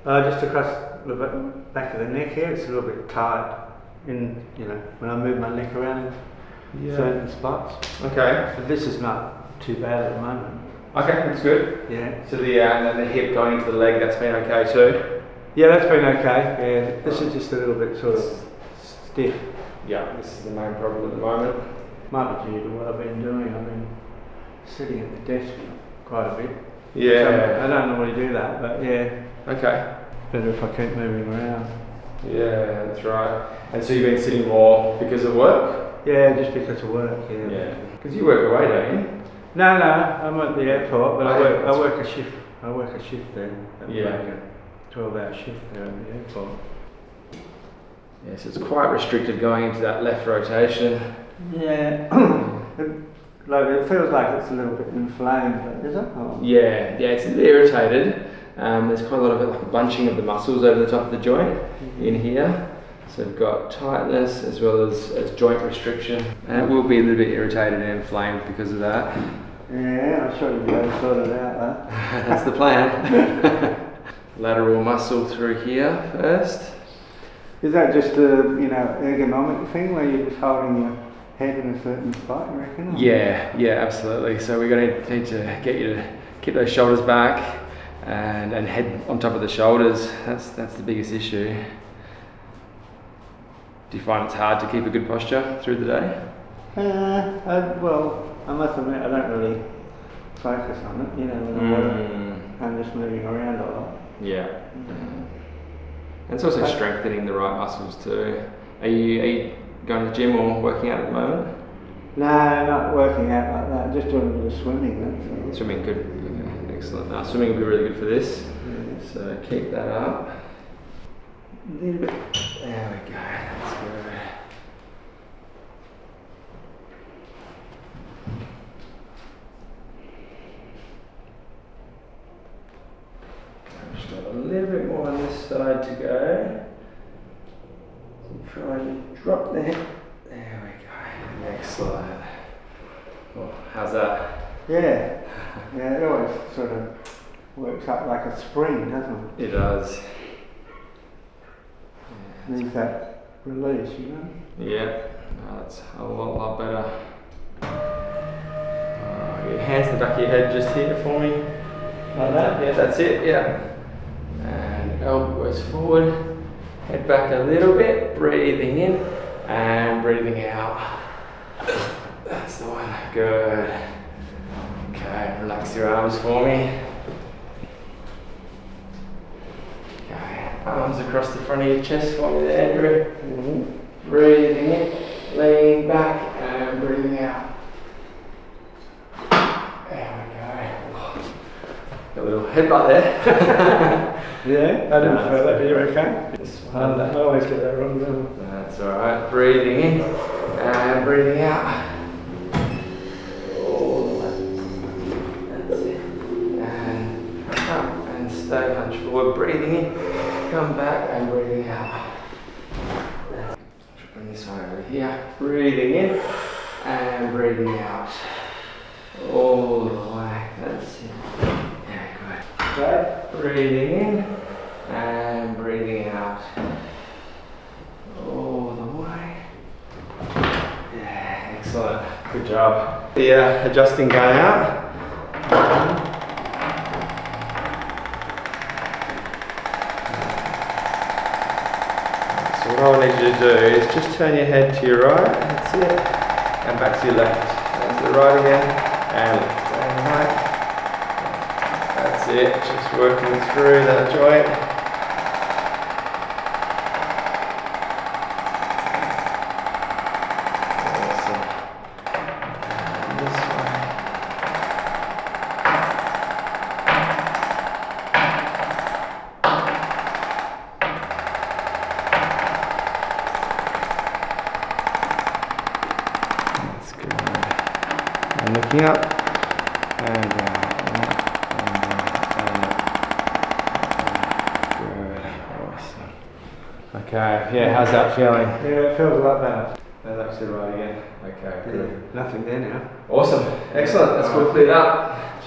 Just across the back of the neck here, it's a little bit tight. When I move my neck around in certain spots. Okay. But this is not too bad at the moment. Okay, that's good. Yeah. So and then the hip going into the leg, that's been okay too? Yeah, that's been okay. Yeah. This is just a little bit sort of stiff. Yeah, this is the main problem at the moment. Might be due to what I've been doing. I've been sitting at the desk quite a bit. Yeah. So I don't normally do that, but yeah. Okay. Better if I keep moving around. Yeah, that's right. And so you've been sitting more because of work? Yeah, just because of work, yeah. Yeah. Because you work away, don't you? No, I'm at the airport, but I work a shift. I work a shift there. Yeah. Like a 12-hour shift there at the airport. Yeah, so it's quite restricted going into that left rotation. Yeah. It feels like it's a little bit inflamed, is it? Oh. Yeah, it's a bit irritated. There's quite a lot of it, like a bunching of the muscles over the top of the joint in here. So we've got tightness as well as joint restriction. And it will be a little bit irritated and inflamed because of that. Yeah, I'm sure you'll be able to sort it out, huh? That's the plan. Lateral muscle through here first. Is that just a ergonomic thing where you're just holding your head in a certain spot, you reckon? Yeah, absolutely. So we're going to need to get you to keep those shoulders back and head on top of the shoulders. That's the biggest issue. Do you find it's hard to keep a good posture through the day? Well, I must admit I don't really focus on it, when I'm just moving around a lot. Yeah. And it's also strengthening the right muscles too. Are you going to the gym or working out at the moment? No, not working out like that, just doing a bit of swimming, that's all. Swimming, good. Okay, excellent. Swimming will be really good for this. Yeah. So keep that up. A little bit. There we go, that's good. Just got a little bit more on this side to go. So try and drop the hip. There we go. Excellent. Well, how's that? Yeah, it always sort of works up like a spring, doesn't it? It does. Needs that release, Yeah, that's a lot better. Your hands to the back of your head just here for me. Like that? Yeah, that's it, yeah. And elbows forward, head back a little bit, breathing in and breathing out. That's the one, good. Okay, relax your arms for me. Arms across the front of your chest for me there, Andrew. Breathing in, leaning back and breathing out. There we go. Got a little headbutt there. Yeah, I didn't feel that, but you're okay? I always get that wrong, don't I? That's alright. Breathing in and breathing out. That's it. And up and stay hunched forward. Breathing in. Come back and breathing out. Bring this one over here. Breathing in and breathing out. All the way. That's it. Yeah, good. Okay. Breathing in and breathing out. All the way. Yeah, excellent. Good job. The adjusting going out. What I need you to do is just turn your head to your right, that's it, and back to your left. And to the right again, and left, and right. That's it, just working through that joint. Awesome. And this way. And looking up, and down, and up, and down, and up. Good, awesome. Okay, yeah, how's that feeling? Yeah, it feels a lot better. That's actually right again. Okay, good. Nothing there now. Awesome, excellent, that's good, cleared up.